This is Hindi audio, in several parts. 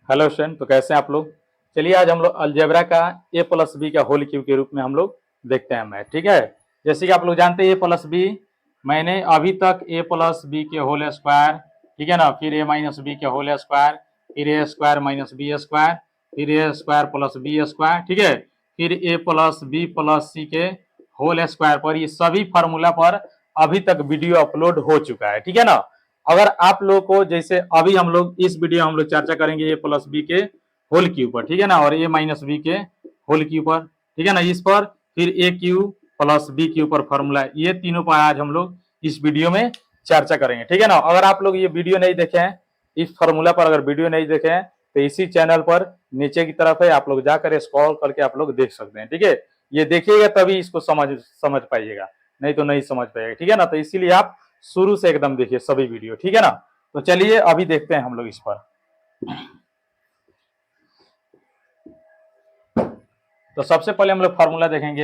हेलो स्टूडेंट, तो कैसे हैं आप लोग। चलिए आज हम लोग अलजेब्रा का ए प्लस बी का होल क्यूब के रूप में हम लोग देखते हैं मैथ। ठीक है, जैसे कि आप लोग जानते हैं ए प्लस बी मैंने अभी तक ए प्लस बी के होल स्क्वायर, ठीक है ना, फिर ए माइनस बी के होल स्क्वायर, फिर ए स्क्वायर माइनस बी स्क्वायर, फिर ए स्क्वायर प्लस बी स्क्वायर, ठीक है, फिर ए प्लस बी प्लस सी के होल स्क्वायर पर ये सभी फार्मूला पर अभी तक वीडियो अपलोड हो चुका है। ठीक है ना। अगर आप लोग को जैसे अभी हम लोग इस वीडियो हम लोग चर्चा करेंगे ए प्लस बी के होल क्यूब पर, ठीक है ना, और ए माइनस बी के होल क्यूब पर, ठीक है ना, इस पर फिर ए क्यूब प्लस बी क्यूब पर फॉर्मूला, ये तीनों पर आज हम लोग इस वीडियो में चर्चा करेंगे। ठीक है ना। अगर आप लोग ये वीडियो नहीं देखे हैं, इस फॉर्मूला पर अगर वीडियो नहीं देखे हैं तो इसी चैनल पर नीचे की तरफ है, आप लोग जाकर स्क्रॉल करके आप लोग देख सकते हैं। ठीक है, ये देखिएगा तभी इसको समझ पाइएगा, नहीं तो नहीं समझ पाइएगा। ठीक है ना, तो इसीलिए आप शुरू से एकदम देखिए सभी वीडियो। ठीक है ना। तो चलिए अभी देखते हैं हम लोग इस पर। तो सबसे पहले हम लोग फार्मूला देखेंगे।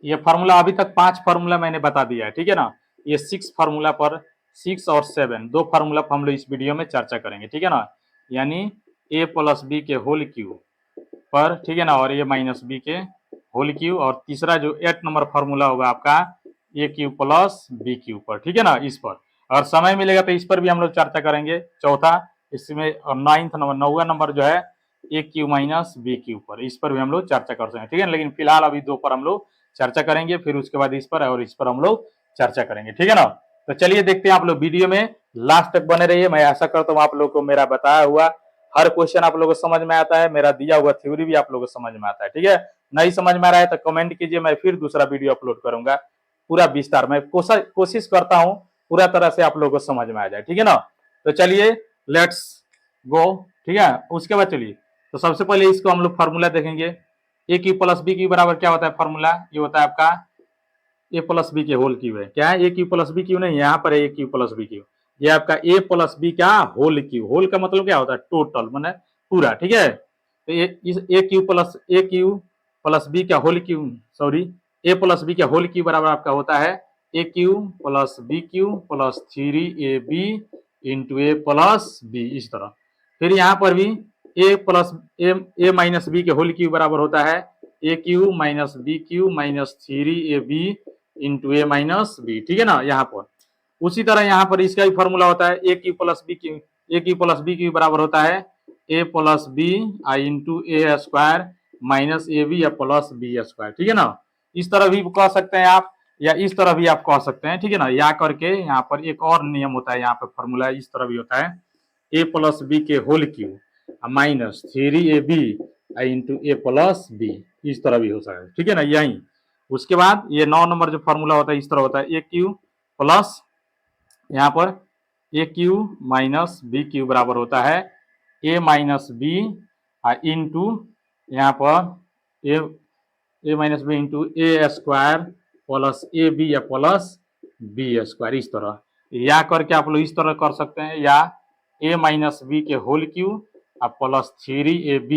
ये फार्मूला अभी तक 5 फार्मूला मैंने बता दिया है। ठीक है ना, ये 6 फार्मूला पर 6 और 7 दो फार्मूला पर हम लोग इस वीडियो में चर्चा करेंगे। ठीक है ना, यानी ए प्लस बी के होल क्यूब पर, ठीक है ना, और ए माइनस बी के होल क्यूब, और तीसरा जो 8 नंबर फार्मूला होगा आपका ए क्यूब प्लस बी क्यूब पर। ठीक है ना, इस पर और समय मिलेगा तो इस पर भी हम लोग चर्चा करेंगे। चौथा इसमें 9वां नंबर जो है ए क्यूब माइनस बी क्यूब पर, इस पर भी हम लोग चर्चा कर सकते हैं। ठीक है, लेकिन फिलहाल अभी 2 पर हम लोग चर्चा करेंगे, फिर उसके बाद इस पर और इस पर हम लोग चर्चा करेंगे। ठीक है ना। तो चलिए देखते हैं, आप लोग वीडियो में लास्ट तक बने रहिए। मैं आशा करता हूँ आप लोग को मेरा बताया हुआ हर क्वेश्चन आप लोगों को समझ में आता है, मेरा दिया हुआ थ्योरी भी आप लोगों को समझ में आता है। ठीक है, नहीं समझ में आ रहा है तो कमेंट कीजिए, मैं फिर दूसरा वीडियो अपलोड करूंगा पूरा विस्तार। मैं कोशिश करता हूँ पूरा तरह से आप लोगों को समझ में आ जाए। ठीक है ना। तो चलिए लेट्स गो। ठीक है, उसके बाद चलिए तो सबसे पहले इसको हम लोग फॉर्मूला देखेंगे। ए क्यू प्लस बी क्यू बराबर क्या होता है फॉर्मूला, ये होता है आपका ए प्लस बी के होल क्यूब है। क्या है, A cube plus B Q नहीं, यहाँ पर है A cube plus B Q. ये आपका ए प्लस बी का होल क्यूब, होल का मतलब क्या होता है टोटल, माने पूरा। ठीक है, तो ए क्यू प्लस बी का whole cube, sorry, A plus B का होल क्यूब बराबर आपका होता है A cube plus B cube plus 3ab into A plus B, इस तरह। फिर यहाँ पर भी A plus A minus B के होल क्यूब बराबर होता है A cube minus B cube minus 3ab into A minus B. ठीक है ना। यहाँ पर उसी तरह यहाँ पर इसका भी फॉर्मूला होता है A cube plus B cube, A cube plus B cube बराबर होता है ए प्लस बी आई into A square minus A B या प्लस बी स्क्वायर। ठीक है ना, इस तरह भी कह सकते हैं आप, या इस तरह भी आप कह सकते हैं। ठीक है ना, या करके यहाँ पर एक और नियम होता है, यहाँ पर फॉर्मूला इस तरह भी होता है ए प्लस बी के whole cube minus 3ab into A plus B, इस तरह भी हो सकता है। ठीक है ना, यही उसके बाद ये 9 नंबर जो फॉर्मूला होता है इस तरह होता है ए क्यू प्लस, यहाँ पर A cube minus B cube बराबर होता है ए माइनस बी इंटू, यहाँ पर A minus B into A square plus A B या प्लस बी स्क्वायर, इस तरह। या करके आप लोग इस तरह कर सकते हैं, या ए माइनस बी के whole cube plus 3ab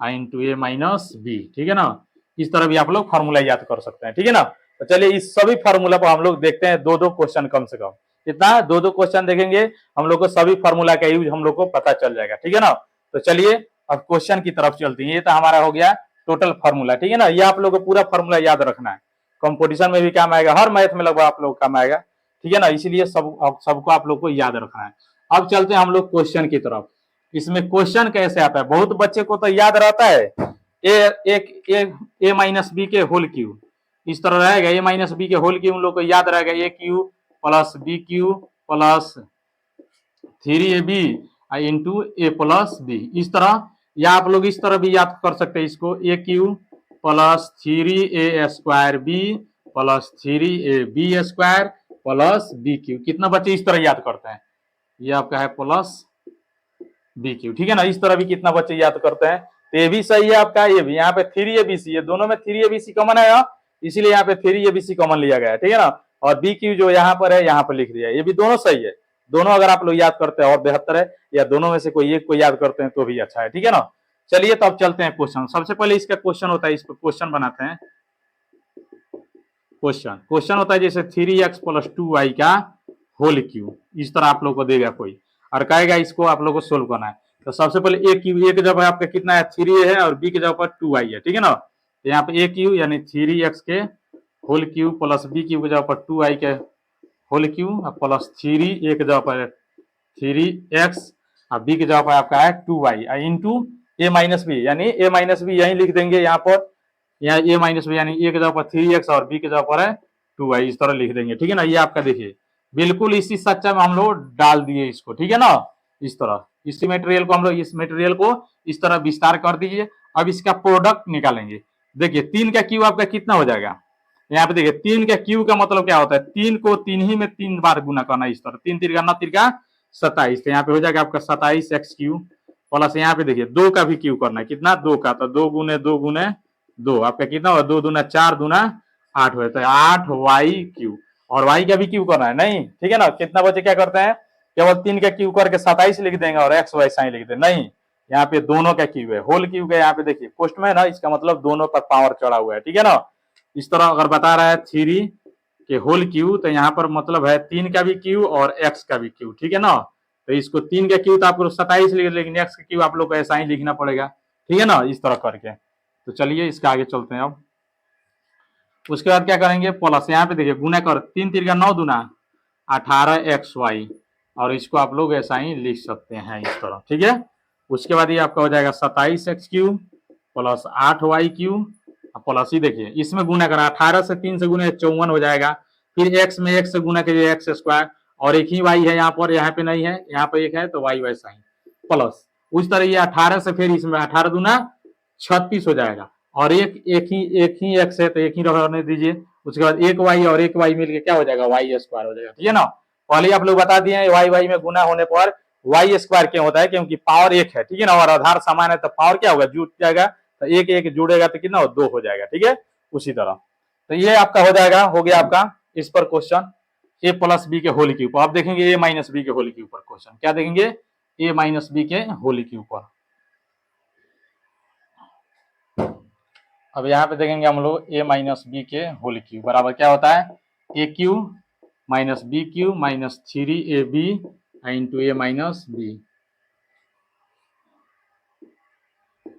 into A minus B. ठीक है ना, इस तरह भी आप लोग फार्मूला याद कर सकते हैं। ठीक है ना। तो चलिए इस सभी फार्मूला पर हम लोग देखते हैं 2-2 क्वेश्चन, कम से कम कितना 2-2 क्वेश्चन देखेंगे हम लोग को, सभी फार्मूला का यूज हम लोग को पता चल जाएगा। ठीक है ना। तो चलिए अब क्वेश्चन की तरफ चलते हैं। ये तो हमारा हो गया टोटल फार्मूला। ठीक है ना, ये आप लोग को पूरा फार्मूला याद रखना है, कंपटीशन में भी काम आएगा, हर मैथ में लगभग आप लोग काम आएगा। ठीक है ना, इसीलिए सबको आप लोग को याद रखना है। अब चलते हैं हम लोग क्वेश्चन की तरफ। इसमें क्वेश्चन कैसे आता है, बहुत बच्चे को तो याद रहता है ए माइनस बी के होल क्यूब, इस तरह रहेगा ए माइनस बी के होल क्यूब उन लोग को याद रहेगा A cube plus B cube plus 3ab into A plus B, इस तरह। या आप लोग इस तरह भी याद कर सकते हैं इसको, A cube plus 3a square B plus 3ab square plus B cube. कितना बच्चे इस तरह याद करते हैं, ये आपका है प्लस बी क्यू। ठीक है ना, इस तरह भी कितना बच्चे याद करते हैं, तो ये भी सही है आपका। ये भी यहाँ पे 3abc, ये दोनों में 3abc कॉमन है, इसीलिए यहाँ पे 3abc कॉमन लिया गया है। ठीक है ना, और बी क्यू जो यहाँ पर है यहाँ पर लिख दिया है, ये भी दोनों सही है। दोनों अगर आप लोग याद करते हैं और बेहतर है, या दोनों में से कोई एक को याद करते हैं तो भी अच्छा है। ठीक है ना। चलिए तो अब चलते हैं क्वेश्चन। सबसे पहले इसका क्वेश्चन होता है, इस पर क्वेश्चन बनाते हैं। क्वेश्चन होता है जैसे 3x प्लस 2y का होल क्यूब, इस तरह आप लोग को देगा कोई। और कहेगा इसको आप लोगों को सोल्व करना है। तो सबसे पहले ए क्यू, ए की जगह आपका कितना है 3 है और बी की जगह पर 2 है, ठीक है ना। तो यहाँ पे ए क्यू यानी 3x के whole cube plus B cube की जगह पर 2i के होल क्यू प्लस 3 ए की जगह पर 3x और बी की जगह पर आपका है 2y into A minus B, यानी ए माइनस बी यहीं लिख देंगे यहाँ पर, यहाँ ए माइनस बी यानी ए की जगह पर 3x और बी की जगह पर है 2y, इस तरह लिख देंगे, ठीक है ना। ये आपका देखिए बिल्कुल इसी सच्चा में हम लोग डाल दिए इसको, ठीक है ना। इस तरह इसी मटेरियल को हम लोग इस मटेरियल को इस तरह विस्तार कर दीजिए। अब इसका प्रोडक्ट निकालेंगे। देखिए 3 का क्यू आपका कितना हो जाएगा, यहाँ पे देखिए 3 का क्यू का मतलब क्या होता है, 3 को 3 ही में 3 बार गुना करना इस तरह, 3 तिरका 9 तिरका 27, तो यहाँ पे हो जाएगा आपका 27x क्यू प्लस यहाँ पे देखिए 2 का भी क्यू करना है, कितना 2 का, तो 2 गुने 2 गुने 2 आपका कितना होगा 2 दूना 4 दूना 8 हो जाता है 8y क्यू, और y का भी क्यू करना है नहीं, ठीक है ना। कितना बचे क्या करते हैं, केवल 3 का क्यू करके 27 लिख देंगे और x y साइन लिख देंगे, नहीं यहाँ पे दोनों का क्यू है, होल क्यू का यहाँ पे देखिए पोस्ट में ना, इसका मतलब दोनों पर पावर चढ़ा हुआ है, ठीक है ना। इस तरह अगर बता रहा है 3 के होल क्यू तो यहाँ पर मतलब है 3 का भी क्यू और x का भी क्यू, ठीक है ना। तो इसको 3 का क्यू तो आपको 27 लिखे, लेकिन x का क्यू आप लोग को ऐसा ही लिखना पड़ेगा, ठीक है ना, इस तरह करके। तो चलिए इसका आगे चलते हैं। अब उसके बाद क्या करेंगे, प्लस यहाँ पे देखिए गुना कर 3 तिरका 9 दूना 18xy, और इसको आप लोग ऐसा ही लिख सकते हैं इस तरह, ठीक है। उसके बाद ये आपका हो जाएगा 27x cube plus 8y cube plus ही देखिए इसमें गुना करा 18 से 3 से गुना 54 हो जाएगा, फिर x में x से गुना कीजिए x स्क्वायर, और एक ही y है यहाँ पर, यहाँ पे नहीं है, यहाँ पे एक है तो y वैसा ही प्लस उस तरह ये 18 से फिर इसमें 18 दूना 36 हो जाएगा, और एक ही x है तो एक ही रहने दीजिए। उसके बाद एक y और एक y मिलके क्या हो जाएगा y स्क्वायर हो जाएगा, ठीक है ना। पहले आप लोग बता दिए y में गुना होने पर y स्क्वायर क्यों होता है, क्योंकि पावर एक है, ठीक है ना, और आधार समान है तो पावर क्या होगा जुड़ जाएगा, तो एक एक जुड़ेगा तो कितना हो 2 हो जाएगा, ठीक है। उसी तरह तो ये आपका हो जाएगा, हो गया आपका इस पर क्वेश्चन a प्लस बी के होल क्यूब। आप देखेंगे a माइनस बी के होल क्यूब पर क्वेश्चन, क्या देखेंगे a माइनस बी के होल क्यूब पर। अब यहाँ पे देखेंगे हम लोग a माइनस बी के होल क्यूब बराबर क्या होता है A cube minus B cube minus 3ab into A minus B,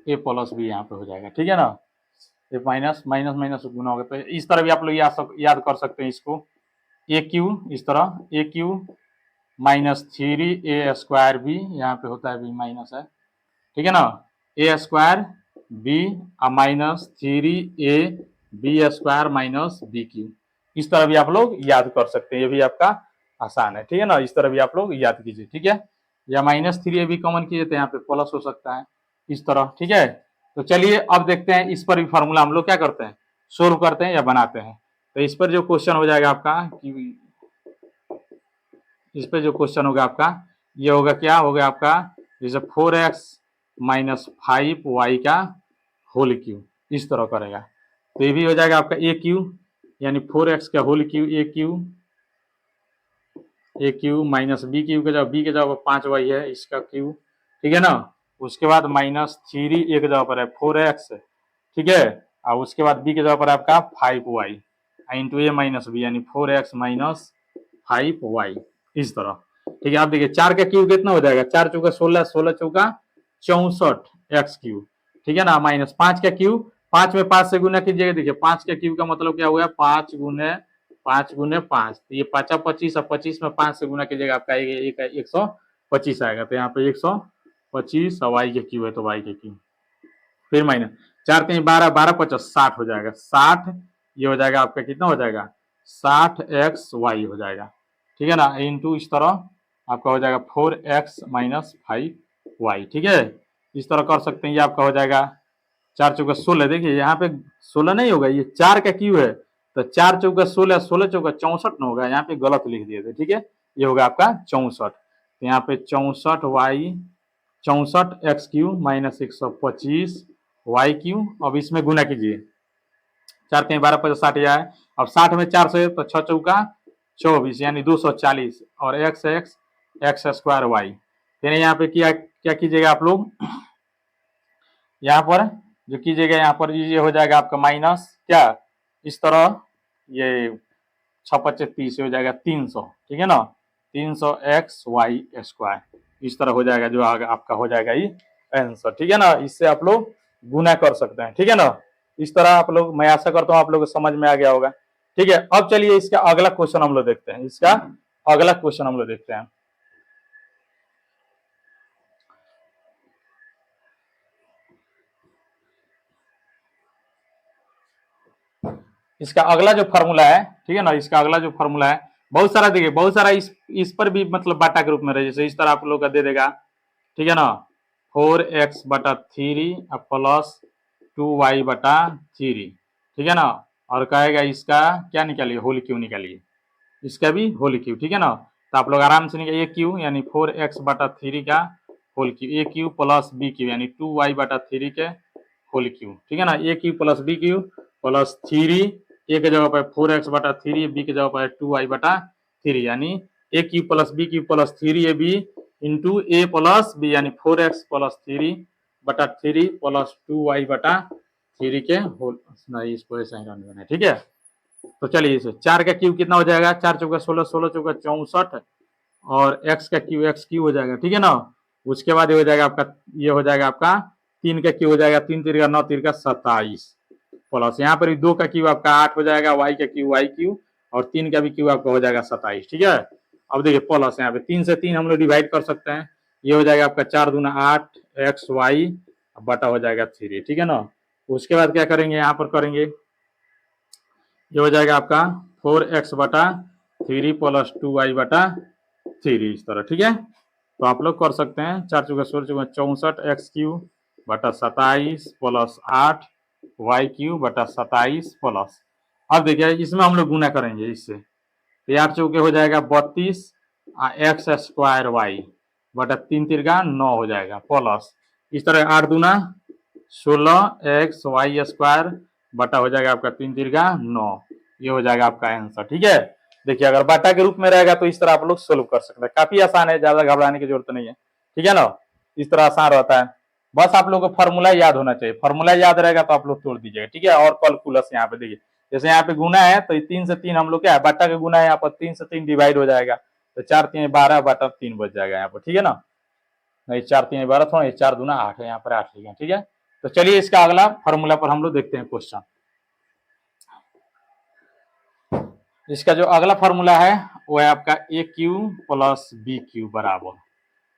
A plus B यहाँ पे हो जाएगा, ठीक है ना। ए माइनस माइनस माइनस गुना होगा, तो इस तरह भी आप लोग याद कर सकते हैं इसको, ए क्यू इस तरह A cube minus 3a square B, यहाँ पे होता है बी माइनस है, ठीक है ना, A square B minus 3a B square minus B cube, इस तरह भी आप लोग याद कर सकते हैं, ये भी आपका आसान है, ठीक है ना। इस तरह भी आप लोग याद कीजिए, ठीक है, या माइनस 3ab कॉमन कीजिए तो यहाँ पे प्लस हो सकता है इस तरह, ठीक है। तो चलिए अब देखते हैं इस पर भी फॉर्मूला हम लोग क्या करते हैं सोल्व करते हैं या बनाते हैं। तो इस पर जो क्वेश्चन हो जाएगा आपका कि इस पे जो क्वेश्चन होगा आपका ये होगा क्या होगा आपका जैसे 4x माइनस 5y का होल क्यू, इस तरह करेगा तो ये भी हो जाएगा आपका ए क्यू यानी 4x का whole cube A cube minus B cube के जगह बी के जगह 5y है इसका क्यू, ठीक है ना। उसके बाद माइनस 3 ए के जगह पर है 4x, ठीक है, और उसके बाद बी के जगह पर आपका 5y into A minus B यानी 4x माइनस 5y, इस तरह, ठीक है। आप देखिए 4 का क्यूब कितना हो जाएगा 4 चौका 16 16 चौका 64 एक्स क्यूब, ठीक है ना, माइनस 5 का क्यूब 5 में 5 से गुना कीजिएगा, देखिए 5 का क्यूब का मतलब क्या हुआ 5 गुने 5 तो ये 5 25 और 25 में 5 से गुना कीजिएगा आपका 125 आएगा, तो यहाँ पे 125 और वाई के क्यूब है तो वाई के क्यूब, फिर माइनस 4 कहीं 12 12 50 60 हो जाएगा 60, ये हो जाएगा आपका कितना हो जाएगा 60xy हो जाएगा, ठीक है ना, इंटू इस तरह आपका हो जाएगा 4x माइनस 5y, ठीक है। इस तरह कर सकते हैं, ये आपका हो जाएगा 4 चौका 16, देखिए यहाँ पे 16 नहीं होगा, ये 4 का क्यू है तो 4 चौका 16 16 चौका 64 न होगा, यहाँ पे गलत लिख दिए थे, ठीक है, ये होगा आपका 64, तो यहाँ पे 64y 64x Q minus 125 Y Q, अब इसमें गुना कीजिए 4 कहीं 12 50 60 आए, अब 60 में 4 से तो 6 चौका 24 यानी 240 और एक्स स्क्वायर वाई, फिर यहाँ पे क्या कीजिएगा आप लोग यहाँ पर जो कीजिएगा यहाँ पर ये हो जाएगा आपका माइनस क्या इस तरह ये 6 25 30 हो जाएगा 300, ठीक है ना, 300xy²। इस तरह हो जाएगा जो आपका हो जाएगा ये आंसर, ठीक है ना। इससे आप लोग गुना कर सकते हैं, ठीक है ना। इस तरह आप लोग, मैं आशा करता हूँ आप लोग को समझ में आ गया होगा, ठीक है। अब चलिए इसका अगला क्वेश्चन हम लोग देखते हैं, इसका अगला क्वेश्चन हम लोग देखते हैं। इसका अगला जो फॉर्मूला है, ठीक है ना, इसका अगला जो फॉर्मूला है, बहुत सारा देखिए, बहुत सारा इस पर भी मतलब बाटा के रूप में रहे, जैसे इस तरह आप लोग का दे देगा, ठीक है ना, 4x/3 प्लस 2y/3, ठीक है ना। और कहेगा इसका क्या निकालिए, होल क्यू निकालिए, इसका भी होल क्यू, ठीक है ना। तो आप लोग आराम से निकालिए, ए क्यू यानी 4x/3 का whole cube, A cube plus B cube यानी 2y/3 के होल क्यू, ठीक है ना। A cube plus B cube plus 3, A के जगह पर 4x/3, बी के जगह पर 2y/3 यानी A cube plus B cube plus 3ab into A plus B यानी 4x प्लस 3/3 प्लस 2y/3 के होल, इसको ऐसा ही रन करना है, ठीक है। तो चलिए इसे 4 का क्यूब कितना हो जाएगा, 4 चौका 16, 16 चौका 64 और x का क्यूब x क्यूब हो जाएगा, ठीक है ना। उसके बाद ये हो जाएगा आपका, ये हो जाएगा आपका 3 का क्यूब हो जाएगा, 3 3 9 3 27 प्लस यहाँ पर 2 का क्यूब आपका 8 हो जाएगा, y का क्यूब y क्यूब और 3 का भी क्यूब आपका हो जाएगा 27, ठीक है। अब देखिए प्लस यहाँ पे 3 से 3 हम लोग डिवाइड कर सकते हैं, ये हो जाएगा आपका 4 दूना 8 xy बटा हो जाएगा 3, ठीक है ना। उसके बाद क्या करेंगे, यहाँ पर करेंगे, ये हो जाएगा आपका 4x/3 प्लस 2y/3 इस तरह, ठीक है। तो आप लोग कर सकते हैं 4 चौका 16 चौका 64 x³/27 प्लस 8 y³/27 प्लस, अब देखिए इसमें हम लोग गुना करेंगे इससे, तो 8 चौके हो जाएगा 32 x² y/3 तिरगा 9 हो जाएगा प्लस, इस तरह 8 दूना 16 बटा हो जाएगा आपका 3 तिरगा 9, ये हो जाएगा आपका आंसर, ठीक है। देखिए अगर बाटा के रूप में रहेगा तो इस तरह आप लोग सोल्व कर सकते हैं, काफी आसान है, ज्यादा घबराने की जरूरत नहीं है, ठीक है ना। इस तरह आसान रहता है, बस आप लोगों को फॉर्मूला याद होना चाहिए, फॉर्मूला याद रहेगा तो आप लोग तोड़ दीजिएगा, ठीक है। और कैलकुलस यहाँ पे देखिए, जैसे यहाँ पे गुना है तो 3 से 3 हम लोग क्या है, बाटा का गुना है, यहाँ पर 3 से 3 डिवाइड हो जाएगा, तो 4 3 12/3 बच जाएगा यहाँ पर, ठीक है ना। नहीं 4 3 12 थोड़ा, 4 दूना 8 है, यहाँ पर 8 लिखा, ठीक है। तो चलिए इसका अगला फॉर्मूला पर हम लोग देखते हैं क्वेश्चन। इसका जो अगला फॉर्मूला है वो है आपका A cube plus B cube बराबर,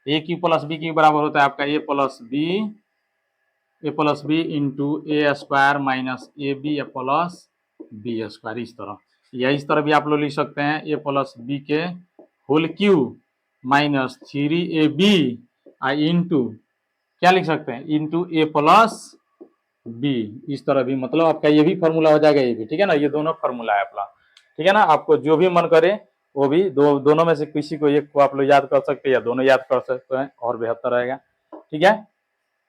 A cube plus B cube बराबर होता है आपका A plus B into a² minus A B plus b², इस तरह, या इस तरह भी आप लोग लिख सकते हैं ए प्लस बी के whole cube minus 3ab into क्या लिख सकते हैं, इंटू ए प्लस बी, इस तरह भी, मतलब आपका ये भी फॉर्मूला हो जाएगा, ये भी, ठीक है ना। ये दोनों फॉर्मूला है अपना, ठीक है ना। आपको जो भी मन करे वो भी दोनों में से किसी को एक को आप लोग याद कर सकते हैं या दोनों याद कर सकते हैं, और बेहतर रहेगा, ठीक है।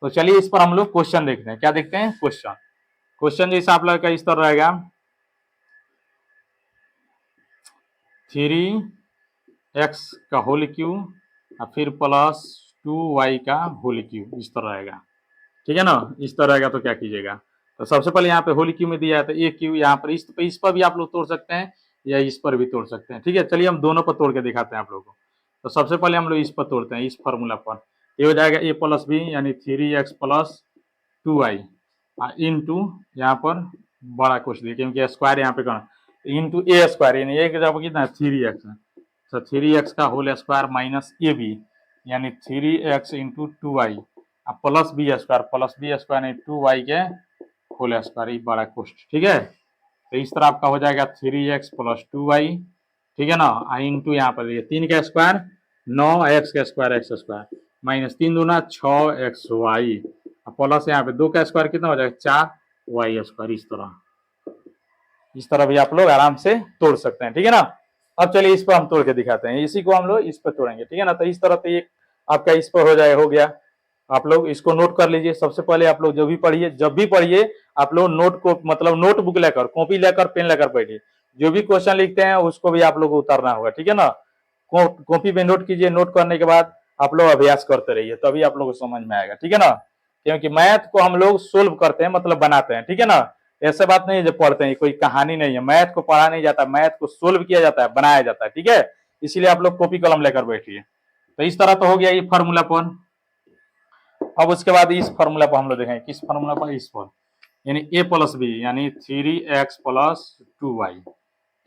तो चलिए इस पर हम लोग क्वेश्चन देखते हैं, क्या देखते हैं क्वेश्चन जैसे आप लोग का इस तरह रहेगा, 3x का होल क्यूब और फिर प्लस 2y का होल क्यूब, इस तरह रहेगा, ठीक है ना। इस तरह रहेगा तो क्या कीजिएगा, तो सबसे पहले यहाँ पे होल क्यू में दिया है तो ए क्यू, यहाँ पर इस पर भी आप लोग तोड़ सकते हैं या इस पर भी तोड़ सकते हैं, ठीक है। चलिए हम दोनों पर तोड़ के दिखाते हैं आप लोगों को। तो सबसे पहले हम लोग इस पर तोड़ते हैं, इस फॉर्मूला पर, ये हो जाएगा ए प्लस बी यानी 3x प्लस 2y इंटू यहाँ पर बड़ा कुछ दिए क्योंकि स्क्वायर यहाँ पे करना, इंटू a² यानी एक जगह कितना है 3x है, तो 3x का whole square minus A B यानी 3x into 2y plus b² यानी 2y के होल स्क्वायर बड़ा कोष्ट, ठीक है। तो इस तरह आपका हो जाएगा 3x प्लस 2y, ठीक है ना, इंटू यहाँ पर 3 का स्क्वायर 9x का स्क्वायर माइनस 3 दूना 6xy प्लस यहाँ पे 2 का स्क्वायर कितना हो जाएगा 4y², इस तरह भी आप लोग आराम से तोड़ सकते हैं, ठीक है ना। अब चलिए इस पर हम तोड़ के दिखाते हैं, इसी को हम लोग इस पर तोड़ेंगे, ठीक है ना। तो इस तरह तो ये आपका इस पर हो गया, आप लोग इसको नोट कर लीजिए। सबसे पहले आप लोग जब भी पढ़िए आप लोग नोट को, मतलब नोटबुक लेकर, कॉपी लेकर, पेन लेकर पढ़िए, जो भी क्वेश्चन लिखते हैं उसको भी आप लोग को उतारना होगा, ठीक है ना। कॉपी पे नोट कीजिए, नोट करने के बाद आप लोग अभ्यास करते रहिए, तभी आप लोग को समझ में आएगा, ठीक है ना। क्योंकि मैथ को हम लोग सोल्व करते हैं, मतलब बनाते हैं, ठीक है ना। ऐसे बात नहीं है जो पढ़ते हैं, कोई कहानी नहीं है, मैथ को पढ़ा नहीं जाता, मैथ को सोल्व किया जाता है, बनाया जाता है, ठीक है। इसीलिए आप लोग कॉपी कलम लेकर बैठिए। तो इस तरह तो हो गया ये फार्मूला पर। अब उसके बाद इस फार्मूला पर हम लोग देखें, किस फार्मूला पर, इस पर, यानी ए प्लस बी यानी 3x प्लस 2y,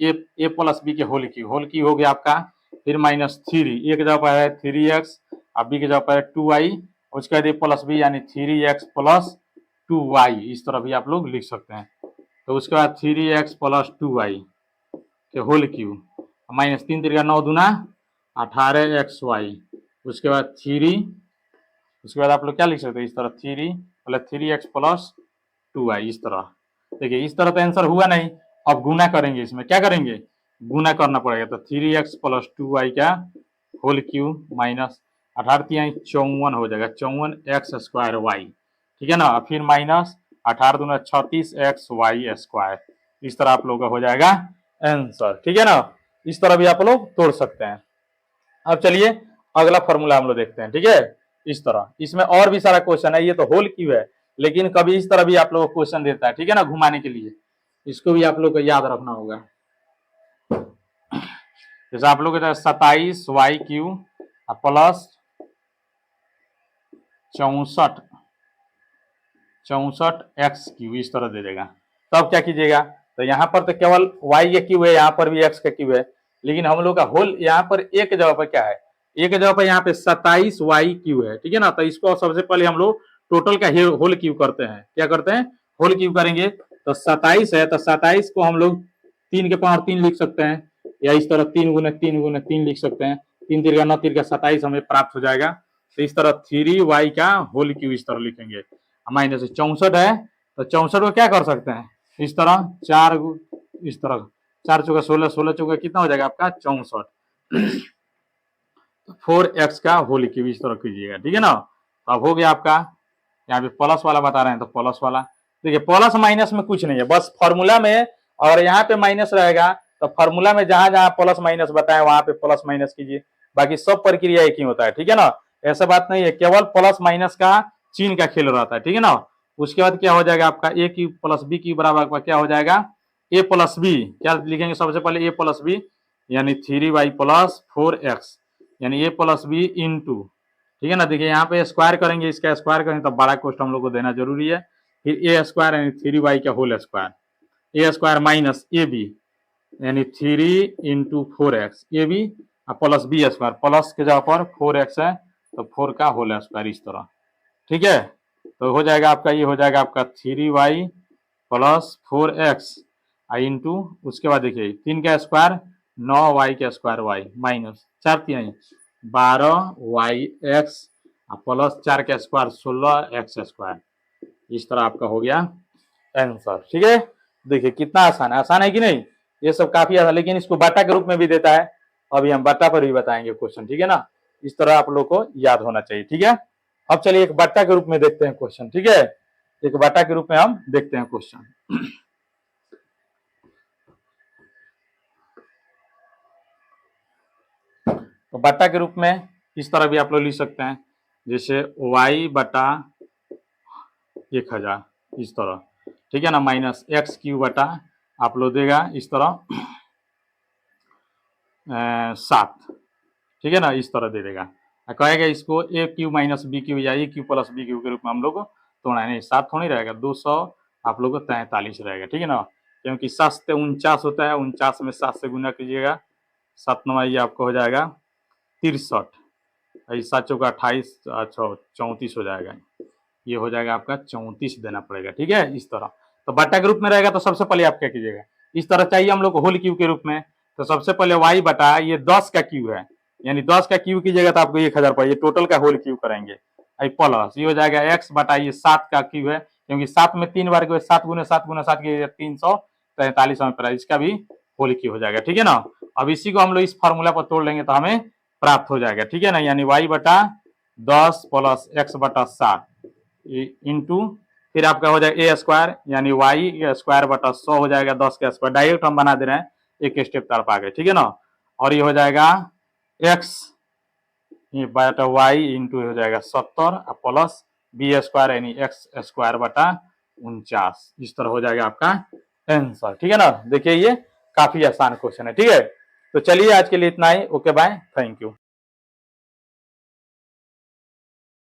ए प्लस बी के होल क्यू हो गया आपका, फिर माइनस 3, ए के जगह पर है 3x और बी के जगह पर है 2y, उसके बाद ए प्लस बी यानी 3x प्लस 2y, इस तरह भी आप लोग लिख सकते हैं। तो उसके बाद 3x प्लस 2y के होल क्यू, माइनस 3 3 9 दूना 18xy, उसके बाद 3, उसके बाद आप लोग क्या लिख सकते हैं इस तरह 3x प्लस 2y, इस तरह। देखिए इस तरह तो आंसर हुआ नहीं, अब गुना करेंगे, इसमें क्या करेंगे, गुना करना पड़ेगा। तो 3x प्लस 2y का होल क्यू माइनस 18 हो जाएगा 54x स्क्वायर वाई, ठीक है ना, फिर माइनस 18 दूना 36xy स्क्वायर, इस तरह आप लोगों का हो जाएगा आंसर, ठीक है ना। इस तरह भी आप लोग तोड़ सकते हैं। अब चलिए अगला फॉर्मूला हम लोग देखते हैं, ठीक है। इस तरह इसमें और भी सारा क्वेश्चन है, ये तो होल क्यू है, लेकिन कभी इस तरह भी आप लोग को क्वेश्चन देता है, ठीक है ना, घुमाने के लिए, इसको भी आप लोग को याद रखना होगा। जैसे आप लोग 27y³ प्लस 64x³ इस तरह दे देगा। तब क्या कीजिएगा, तो यहाँ पर तो केवल y का क्यू है, यहाँ पर भी x का क्यू है, लेकिन हम लोग का होल यहाँ पर a के जगह पर क्या है, a के जगह पर यहाँ पे 27y³ है, ठीक है ना। तो इसको सबसे पहले हम लोग टोटल का होल क्यू करते हैं, क्या करते हैं, होल क्यू करेंगे। तो 27 है, तो 27 को हम लोग 3 के पावर 3 लिख सकते हैं, या इस तरह 3 गुने 3 गुने 3 लिख सकते हैं, 3 3 9 3 27 हमें प्राप्त हो जाएगा। तो इस तरह 3y का होल क्यू इस तरह लिखेंगे, माइनस 64 है, तो 64 को क्या कर सकते हैं, इस तरह 4 इस तरह 4 चौका 16, 16 चौका कितना हो जाएगा आपका 64, 4x का होल क्यू इस तरह कीजिएगा, ठीक है ना। तो अब हो गया आपका, यहाँ पे प्लस वाला बता रहे हैं तो प्लस वाला, देखिए प्लस माइनस में कुछ नहीं है, बस फॉर्मूला में और यहाँ पे माइनस रहेगा, तो फॉर्मूला में जहां जहां प्लस माइनस बताए वहां पे प्लस माइनस कीजिए, बाकी सब प्रक्रिया एक ही होता है, ठीक है ना। ऐसा बात नहीं है, केवल प्लस माइनस का चिन्ह का खेल रहता है, ठीक है ना। उसके बाद क्या हो जाएगा आपका a³ प्लस b³ बराबर आपका क्या हो जाएगा, a प्लस बी, क्या लिखेंगे सबसे पहले a प्लस बी यानी 3y प्लस 4x यानी a प्लस बी इंटू, ठीक है ना। देखिए यहाँ पे स्क्वायर करेंगे, इसका स्क्वायर करेंगे तो बड़ा कोष्ठ हम लोग को देना जरूरी है, फिर a स्क्वायर यानी 3y का whole square, a square minus ab यानी 3 into 4x ab plus B square, plus के जगह पर 4x है तो 4 का होल स्क्वायर इस तरह, ठीक है। तो हो जाएगा आपका, ये हो जाएगा आपका 3y प्लस 4x इंटू, उसके बाद देखिए 3 का स्क्वायर 9y का square y minus 4 3 12yx plus 4 का स्क्वायर 16x स्क्वायर, इस तरह आपका हो गया आंसर, ठीक है। देखिए कितना आसान है कि नहीं, ये सब काफी आसान, लेकिन इसको बट्टा के रूप में भी देता है, अभी हम बट्टा पर भी बताएंगे क्वेश्चन, ठीक है ना। इस तरह आप लोग को याद होना चाहिए, ठीक है। अब चलिए एक बट्टा के रूप में देखते हैं क्वेश्चन, ठीक है, एक बट्टा के रूप में हम देखते हैं क्वेश्चन। तो बट्टा के रूप में इस तरह भी आप लोग लिख सकते हैं, जैसे y/1000 इस तरह, ठीक है ना, माइनस x³ बटा आप लोग देगा इस तरह 7, ठीक है ना, इस तरह दे देगा, कहेगा इसको a³ माइनस b³ या a³ प्लस b³ के रूप में हम लोग को तोड़ना है, नहीं 7 थोड़ी रहेगा, 200 आप लोग को 43 रहेगा, ठीक है ना, क्योंकि 7 से 49 होता है, 49 में 7 से गुना कीजिएगा, 7 9 ये आपको हो जाएगा 63, 7 चौका 28, अच्छा 34 हो जाएगा, ये हो जाएगा आपका 34 देना पड़ेगा, ठीक है, इस तरह। तो बट्टा के रूप में रहेगा तो सबसे पहले आप क्या कीजिएगा, इस तरह चाहिए हम लोग को होल क्यू के रूप में, तो सबसे पहले y बटा ये 10 का क्यू है, यानी 10 का क्यू कीजिएगा तो आपको 1000 पर, ये टोटल का होल क्यू करेंगे, प्लस ये हो जाएगा x बटा ये 7 का क्यू है, क्योंकि 7 में 3 बार 7 गुने 7 गुने 7 के 343 हमें पड़ा, इसका भी होल क्यू हो जाएगा, ठीक है ना। अब इसी को हम लोग इस फॉर्मूला पर तोड़ लेंगे तो हमें प्राप्त हो जाएगा, ठीक है ना, यानी y बटा 10 प्लस x बटा 7 इंटू, फिर आपका हो जाएगा a स्क्वायर यानी y स्क्वायर बटा 100 हो जाएगा 10 का स्क्वायर, डायरेक्ट हम बना दे रहे हैं, एक स्टेप तरफ आगे, ठीक है ना। और ये हो जाएगा x बटा y इंटू हो जाएगा 70 प्लस बी स्क्वायर यानी x स्क्वायर बटा 49, इस तरह हो जाएगा आपका आंसर, ठीक है ना। देखिए ये काफी आसान क्वेश्चन है, ठीक है। तो चलिए आज के लिए इतना ही। Okay bye, thank you.